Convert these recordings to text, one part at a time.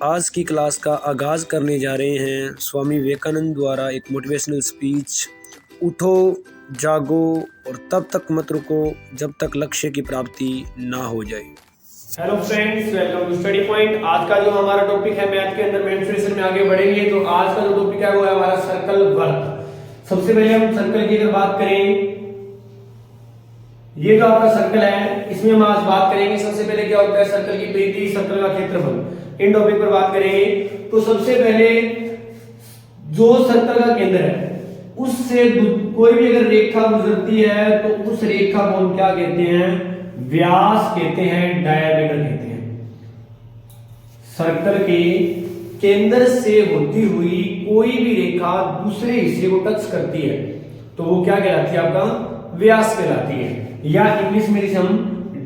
आज की क्लास का आगाज़ करने जा रहे हैं स्वामी विवेकानंद द्वारा एक मोटिवेशनल स्पीच, उठो, जागो और तब तक मत रुको जब तक लक्ष्य की प्राप्ति ना हो जाए। Hello friends, welcome to study point. आज का जो हमारा टॉपिक है मैथ के अंदर मेंस्ट्रुएशन में आगे बढ़ेंगे। तो आज का जो टॉपिक है वो है हमारा सर्कल वर्क। सबसे पहले हम सर्कल की अगर बात करें, ये जो आपका सर्कल है इसमें हम आज बात करेंगे सबसे पहले क्या होता है सर्कल की परिधि, सर्कल का क्षेत्रफल, इन टॉपिक पर बात करेंगे। तो सबसे पहले जो सर्कल का केंद्र है उससे कोई भी अगर रेखा गुजरती है तो उस रेखा को हम क्या कहते हैं? व्यास कहते हैं, डायमीटर कहते हैं। सर्कल के केंद्र से होती हुई कोई भी रेखा दूसरे हिस्से को टच करती है तो वो क्या कहलाती है? आपका व्यास कहलाती है, या इंग्लिश में इसे हम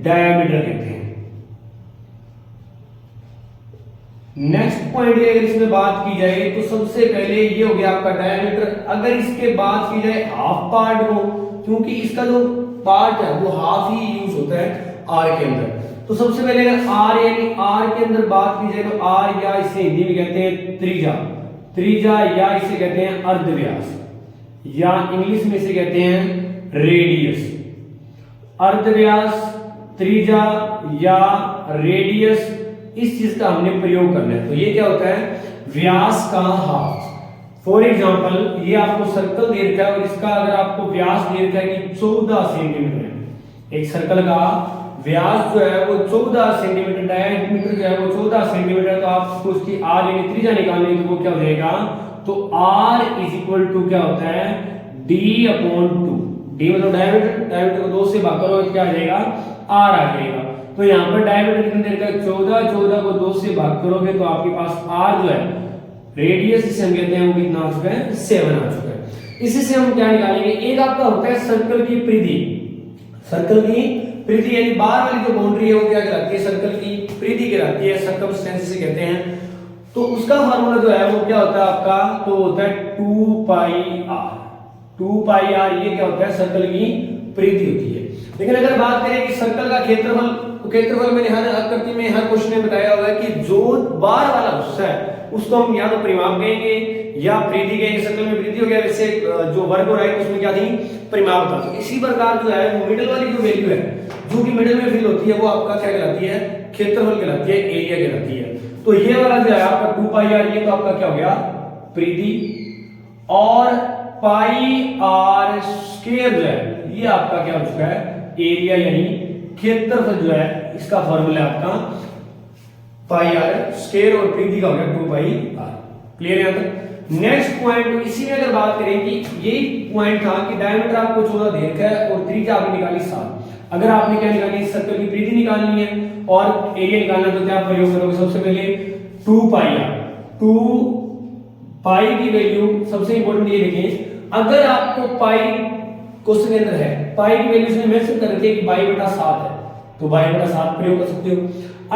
डायमीटर कहते हैं। नेक्स्ट पॉइंट अगर इसमें बात की जाए तो सबसे पहले ये हो गया आपका डायमीटर। अगर इसके बात की जाए हाफ पार्ट को, क्योंकि इसका जो पार्ट है वो हाफ ही यूज होता है आर के अंदर, तो सबसे पहले अगर आर यानी आर के अंदर बात की जाए तो आर, या इसे हिंदी में कहते हैं त्रिज्या, त्रिज्या या इसे कहते हैं अर्धव्यास, या इंग्लिश में इसे कहते हैं रेडियस। अर्धव्यास, त्रिज्या या रेडियस, इस चीज का हमने प्रयोग करना है। तो ये क्या होता है? व्यास का हाफ। फॉर एग्जांपल ये आपको सर्कल दे रखा है और इसका अगर आपको व्यास दे रखा है कि 14 सेंटीमीटर है, एक सर्कल का व्यास जो है वो 14 सेंटीमीटर, डायमीटर जो है वो 14 सेंटीमीटर, तो आपको उसकी आर यानी त्रिज्या निकालनी है तो वो क्या हो जाएगा? तो आर इज इक्वल टू क्या होता है? D upon 2। डी मतलब डायमीटर, डायमीटर को 2 से भाग करो तो क्या आ जाएगा? आर आ जाएगा। तो यहाँ पर डायमीटर कितने देर का? 14, 14 को 2 से भाग करोगे तो आपके पास आर जो है रेडियस इसे हम कहते हैं वो कितना आ चुका है? 7 आ चुका है। इसी से हम क्या निकालेंगे? एक आपका होता है सर्कल की परिधि। सर्कल की परिधि यानी बाहर वाली जो बाउंड्री है वो क्या कहलाती है? सर्कल की परिधि कहलाती है, सर्कमस्टेंस से कहते हैं। तो उसका फार्मूला जो है वो क्या होता है आपका? तो होता है 2 पाई आर। 2 पाई आर ये क्या होता है? सर्कल की परिधि होती है। लेकिन अगर बात करें कि सर्कल का क्षेत्रफल, तो क्षेत्रफल मैंने हर आकृति में हर क्वेश्चन में बताया हुआ है कि जो बाहर वाला हिस्सा है उसको हम या तो परिमाप कहेंगे या परिधि कहेंगे। सर्कल में परिधि हो गया, वैसे जो वर्ग हो रहा है उसमें क्या थी? परिमाप था। तो इसी प्रकार जो है वो मिडिल वाली जो वैल्यू है जो कि मिडिल में फिल होती है वो आपका क्या कहलाती है? क्षेत्रफल कहलाती है, एरिया कहलाती है। तो ये वाला जो है आपका 2 पाई आर, ये तो आपका क्या हो गया? परिधि, और पाई आर स्क्वायर जो है ये आपका क्या हो चुका है? एरिया यानी क्षेत्रफल जो है इसका फॉर्मूला आपका पाई आर स्क्वायर और परिधि का हो गया 2 पाई आर। क्लियर है यहां तक? नेक्स्ट पॉइंट, इसी में अगर बात करें कि यही पॉइंट था कि डायमीटर आपको 14 दे रखा है और त्रिज्या आपने निकाली 7। अगर आपने क्या निकाली? सर्कल की परिधि निकालनी है और एरिया निकालना, तो क्या प्रयोग करोगे? सबसे पहले 2 पाई आर। 2 पाई की वैल्यू सबसे इंपॉर्टेंट ये देखिए, अगर आपको पाई क्वेश्चन के अंदर है, पाई की वैल्यू उसने मेंशन कर रखी है कि बाई बटा 7 है, तो बाई बटा 7 प्रयोग कर सकते हो।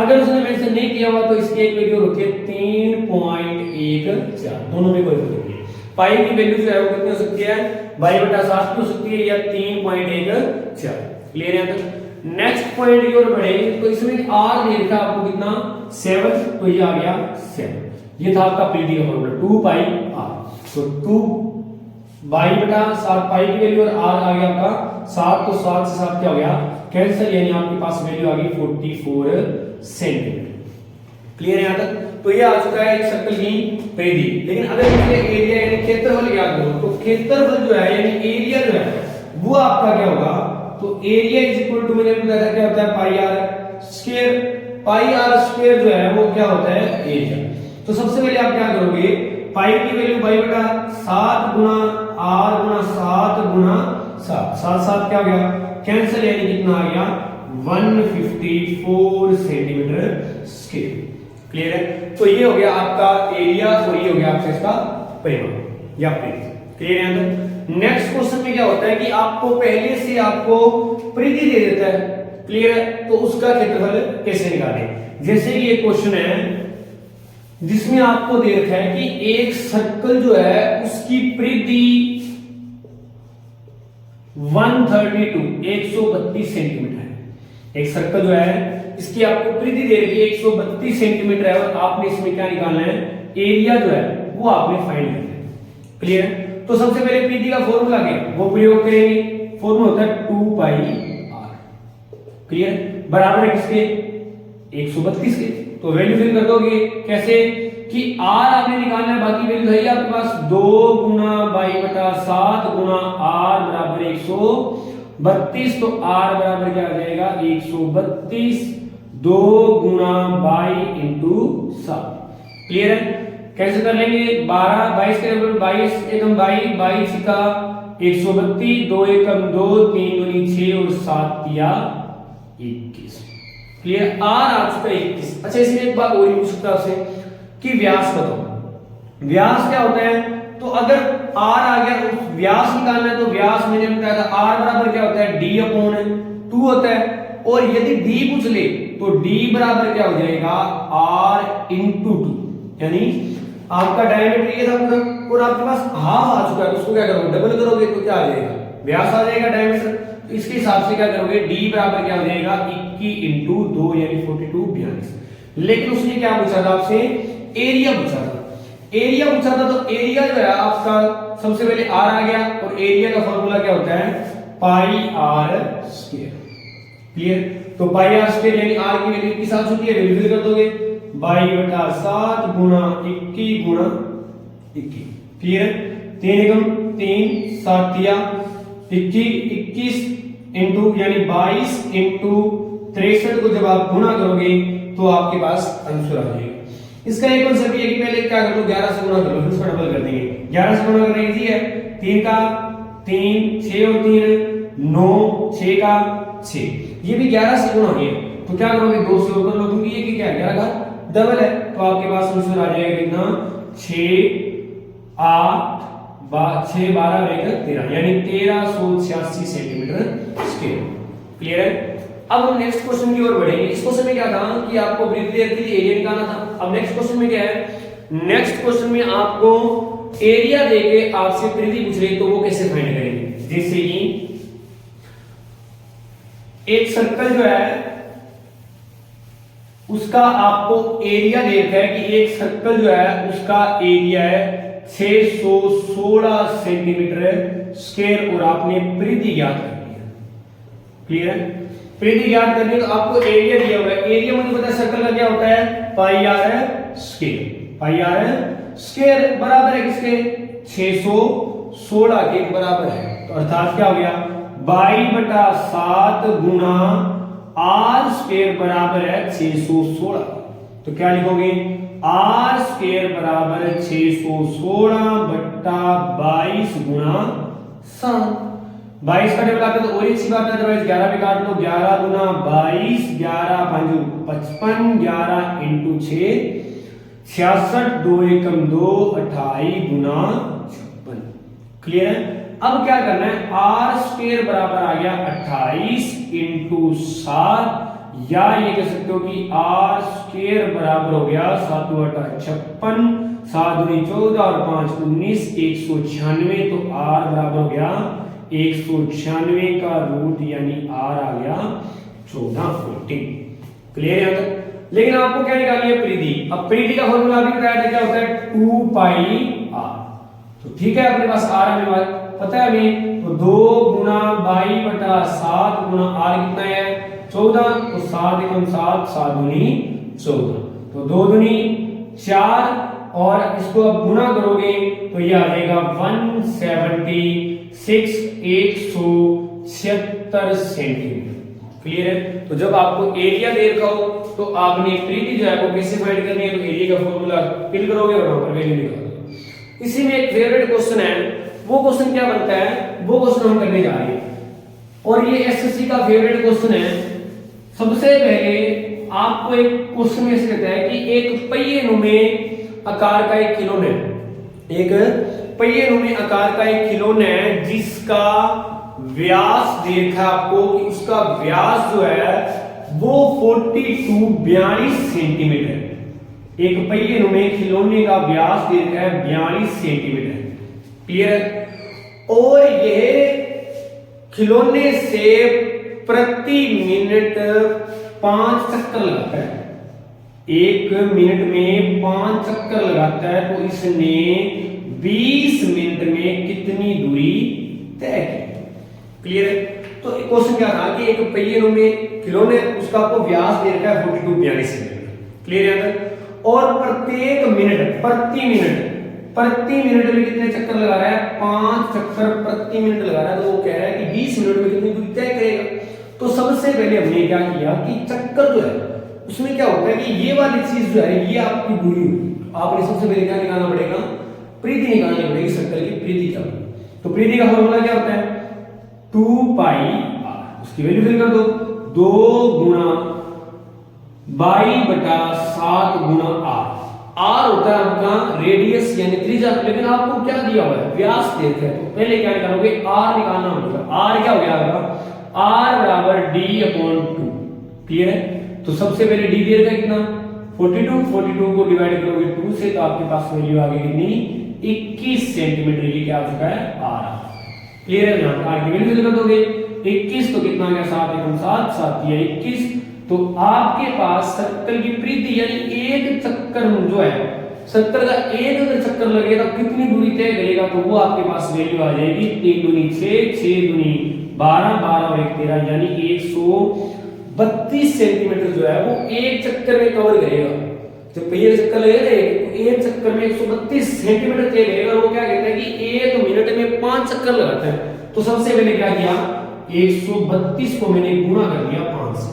अगर उसने मेंशन नहीं किया हुआ तो इसकी एक वैल्यू होती है 3.14, दोनों में कोई फर्क नहीं है। पाई की वैल्यू जो है वो कितनी हो सकती है? बाई बटा 7 की हो सकती है या 3.14। क्लियर है? नेक्स्ट पॉइंट की ओर बढ़े तो इसमें आर दे रखा आपको कितना? 7, तो ये आ गया 7। ये था आपका परिधि का फॉर्मूला 2 पाई आर। तो 2 बाई बटा 7 पाई की वैल्यू और आर आ गया आपका 7, तो 7 से 7 क्या हो गया? कैंसिल, यानी आपके पास वैल्यू आ गई 44 सेंटीमीटर। क्लियर है यहां तक? तो ये आ चुका है एक सर्कल की परिधि। लेकिन अगर इसमें एरिया यानी क्षेत्रफल याद करो तो क्षेत्रफल जो है यानी एरिया जो है वो आपका क्या होगा? तो एरिया इज इक्वल टू, मैंने बताया था क्या होता है? Pi r square. Pi r square जो है वो क्या होता है? एरिया। तो सबसे पहले आप क्या करोगे? पाई की वैल्यू बाई बटा 7 गुना आर गुना 7 गुना 7, 7 7 क्या हो गया? कैंसिल, यानी कितना आ गया? 154 सेंटीमीटर स्क्वायर। क्लियर है? तो ये हो गया आपका एरिया और ये हो गया आपका इसका परिमाप या परिधि। क्लियर है? तो नेक्स्ट क्वेश्चन में क्या होता है कि आपको पहले से आपको परिधि दे देता है। क्लियर है? तो उसका क्षेत्रफल कैसे निकालें? जैसे कि ये क्वेश्चन है जिसमें आपको दे रखा है कि एक सर्कल जो है उसकी परिधि 132 132 सेंटीमीटर है। एक सर्कल जो है इसकी आपको परिधि दे रखी है 132 सेंटीमीटर है और आपने इसमें क्या निकालना है, एरिया जो है वो आपने फाइंड करना है। क्लियर है? तो सबसे पहले परिधि का फॉर्मूला क्या है वो प्रयोग करेंगे। फॉर्मूला होता है 2 पाई r। क्लियर? बराबर है किसके, 132 के। तो वैल्यू फिल कर दोगे कैसे कि r आपने निकालना है, बाकी वैल्यू है आपके पास 2 गुना बाई बटा 7 गुना r बराबर 132। तो r बराबर क्या आ जाएगा 132 2 गुना बाई इंटू 7। क्लियर है? कैसे कर लेंगे, 12 22 के बराबर 22 एकम 22 22 का 132 2 एकम 2 3 दूनी 6 और 7 तिया 21। क्लियर? r आ चुका है 21। अच्छा इसमें एक बात और ही पूछ सकता है आपसे कि व्यास बताओ। व्यास क्या होता है, तो अगर r आ गया तो व्यास निकालना है, तो व्यास मैंने बताया था r बराबर क्या होता है d अपॉन 2 होता है। और यदि d पूछ ले तो d बराबर क्या हो जाएगा r इंटू 2, यानी आपका डायमीटर ये था पूरा और आपके पास हाफ आ चुका है, तो उसको क्या करोगे डबल करोगे तो क्या आ जाएगा, व्यास आ जाएगा डायमीटर। तो इसके हिसाब से क्या करोगे d बराबर क्या हो जाएगा 21 इंटू 2 यानी 42 42। लेकिन उसने क्या पूछा था आपसे, एरिया पूछा था। एरिया पूछा था तो एरिया जो है आपका सबसे पहले r आ गया और एरिया का फॉर्मूला क्या होता है पाई r स्क्वायर। क्लियर? तो पाई r स्क्वायर यानी r की वैल्यू किस आ चुकी है, वैल्यू फिल कर दोगे 22/7 गुना 21 गुना 21। क्लियर? 3 एकम 3 7 तिया 21 इंटू यानी 22 इंटू 63 को जब आप गुना करोगे तो आपके पास आंसर आ जाएगा। इसका एक कांसेप्ट ये कि पहले क्या कर लो 11 से गुना कर लो, फिर उसको डबल कर देंगे। 11 से गुना करना इजी है, 3 का 3 6 और 3 9 6 का 6, ये भी 11 से गुना है तो क्या करोगे 2 से ऊपर लो क्योंकि ये क्या है 11 का डबल है। तो आपके पास आंसर आ जाएगा कितना 6 8 6 12 13 यानी 1386 सेंटीमीटर स्क्वायर। क्लियर है? अब हम नेक्स्ट क्वेश्चन की ओर बढ़ेंगे। इस क्वेश्चन में क्या था कि आपको वृत्त के लिए एरिया निकालना था। अब नेक्स्ट क्वेश्चन में क्या है, नेक्स्ट क्वेश्चन में आपको एरिया देके आपसे परिधि पूछ रही तो वो कैसे फाइंड करेंगे। जैसे कि एक सर्कल जो है उसका आपको एरिया दे रखा है कि एक सर्कल जो है उसका एरिया है 616 सेंटीमीटर स्क्वायर और आपने परिधि ज्ञात करनी है। क्लियर है? परिधि ज्ञात करनी है तो आपको एरिया दिया हुआ है। एरिया मुझे पता है सर्कल का क्या होता है pi r square. Pi r square बराबर है किसके 616 के बराबर है। तो अर्थात क्या हो गया 22/7 गुना आर स्क्वायर बराबर है 616। तो क्या लिखोगे आर स्क्वायर बराबर 616/22 गुना 7। 22 का डबल आता है तो और अच्छी बात है, अदरवाइज 11 भी काट लो। 11 गुना 22 11 55 11 इंटू 6 66 2 एकम 2 28 गुना 56। क्लियर है? अब क्या करना है आर स्क्वायर बराबर आ गया 28 इंटू 7 या ये कह सकते हो कि आर स्क्वायर बराबर हो गया 7 बटा 56 7 दूनी 14 और 5 19 196। तो आर बराबर हो गया 196 का रूट यानी आर आ गया 14 14। क्लियर है? लेकिन आपको क्या निकालनी है परिधि। अब परिधि का फॉर्मूला भी बताया था क्या होता है 2 पाई आर। तो ठीक है अपने पास आर हमें पता है हमें, तो 2 गुना 22/7 गुना आर कितना है 14। तो 7 एकम 7 7 दूनी 14 तो 2 दूनी 4 और इसको अब गुना करोगे तो ये आ जाएगा 176 176 सेंटीमीटर। क्लियर है? तो जब आपको एरिया दे रखा हो तो आपने परिधि जो है वो कैसे फाइंड करनी है, तो एरिया का फॉर्मूला फिल करोगे और वहां पर वैल्यू निकालोगे। इसी में एक फेवरेट क्वेश्चन है, वो क्वेश्चन क्या बनता है वो क्वेश्चन हम करने जा रहे हैं और ये एसएससी का फेवरेट क्वेश्चन है। सबसे पहले आपको एक क्वेश्चन में कहता है कि एक पहिए नुमे आकार का एक खिलौना है, एक पहिए नुमे आकार का एक खिलौना है जिसका व्यास देखा आपको कि उसका व्यास जो है वो 42 सेंटीमीटर है। एक पहिए नुमे खिलौने का व्यास देखा है 42 सेंटीमीटर। क्लियर? और यह खिलौने से प्रति मिनट 5 चक्कर लगाता है, 1 मिनट में 5 चक्कर लगाता है, तो इसने 20 मिनट में कितनी दूरी तय की। क्लियर है? तो क्वेश्चन क्या था कि एक पहिए में खिलौने उसका आपको व्यास दे रखा है 42 सेंटीमीटर। क्लियर है? और प्रत्येक मिनट प्रति मिनट में कितने चक्कर लगा रहा है? 5 चक्कर प्रति मिनट लगा रहा है। तो वो कह रहा है कि 20 मिनट में कितनी दूरी तय करेगा। तो सबसे पहले हमने क्या किया कि चक्कर जो है उसमें क्या होता है कि ये वाली चीज जो है ये आपकी दूरी होगी। आपने सबसे पहले क्या निकालना पड़ेगा? परिधि निकालनी पड़ेगी, सर्कल की परिधि क्या होगी। तो परिधि का फॉर्मूला क्या होता है? 2 पाई r, उसकी वैल्यू फिर कर दो, 2 गुणा बाई बटा 7 गुणा r। r होता है आपका रेडियस यानी त्रिज्या, लेकिन आपको क्या दिया हुआ है? व्यास देते हैं। तो पहले क्या निकालोगे? r निकालना होगा। r क्या हो गया आपका? r बराबर d/2। क्लियर है? तो सबसे पहले d दे रखा है कितना? 42 को डिवाइड करोगे 2 से, तो आपके पास वैल्यू आ गई कितनी? 21 सेंटीमीटर। ये क्या आ चुका है? r। क्लियर है? यहां r की वैल्यू निकाल दोगे 21, तो कितना आ गया? 7 एकम 7, 7 या 21। तो आपके पास सर्कल की परिधि यानी एक चक्कर जो है, सर्कल का एक अगर चक्कर लगेगा तो कितनी दूरी तय करेगा? तो वो आपके पास वैल्यू आ जाएगी 3 दूनी 6, 6 दूनी 12, 12 और 1 13, यानी 132 सेंटीमीटर जो है वो एक चक्कर में कवर करेगा। जब पहिए चक्कर लगेगा एक चक्कर में 132 सेंटीमीटर तय करेगा। वो क्या कहता है कि 1 मिनट में 5 चक्कर लगाता है। तो सबसे पहले क्या किया? 132 को मैंने गुणा कर दिया 5 से।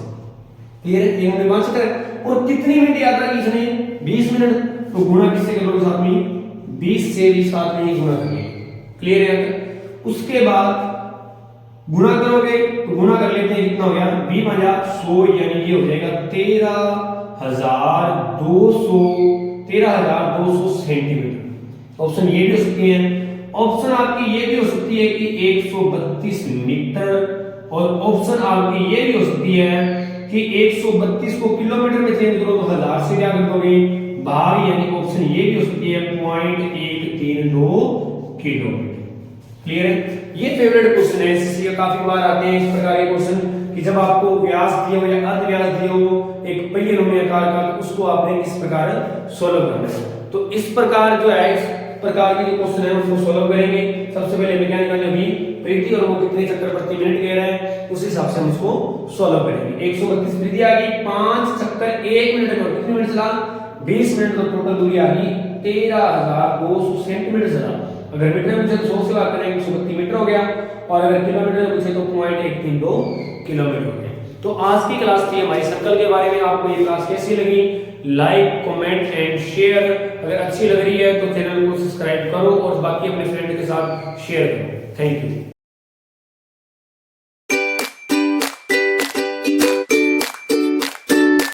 क्लियर है? 1 मिनट 5 चक्कर। और कितनी मिनट यात्रा की इसने? 20 मिनट। तो गुणा किससे करोगे साथ में? 20 से भी साथ में ही गुणा करेंगे। क्लियर है? उसके बाद गुणा करोगे तो गुणा कर लेते हैं, कितना हो गया? 20,100, यानी ये हो जाएगा 13,200 सेंटीमीटर। ऑप्शन ये भी हो सकती है। ऑप्शन आपकी ये भी हो सकती है कि 132 मीटर, और ऑप्शन आपकी ये भी हो सकती है कि 132 को किलोमीटर में चेंज करो तो 1000 से क्या कर दोगे? भाग, यानी ऑप्शन ये भी हो सकती है 0.132 किलोमीटर। क्लियर है? ये फेवरेट क्वेश्चन है, एसएससी का काफी बार आते हैं इस प्रकार के क्वेश्चन कि जब आपको व्यास दिया हो या अर्ध व्यास दिया हो एक पहिए में आकार का, तो उसको आपने किस प्रकार सोल्व करना है। तो इस प्रकार जो है, इस प्रकार के जो क्वेश्चन है उसको सोल्व करेंगे। सबसे पहले मैकेनिकल अभी परिधि और वो कितने चक्कर प्रति मिनट कह रहे हैं, उस हिसाब से हम उसको सोल्व करेंगे। 132 परिधि आ गई, 5 चक्कर 1 मिनट में कितने मिनट चला? 20 मिनट। तो टोटल दूरी आ गई 13,200 सेंटीमीटर चला। अगर मीटर में पूछे तो 100 से भाग करेंगे 132 मीटर हो गया, और अगर किलोमीटर में पूछे तो 0.132 किलोमीटर हो गया। तो आज की क्लास थी हमारी सर्कल के बारे में। आपको ये क्लास कैसी लगी? Like, comment and share. अगर अच्छी लग रही है तो चैनल को सब्सक्राइब करो और बाकी अपने फ्रेंड के साथ शेयर करो। Thank you.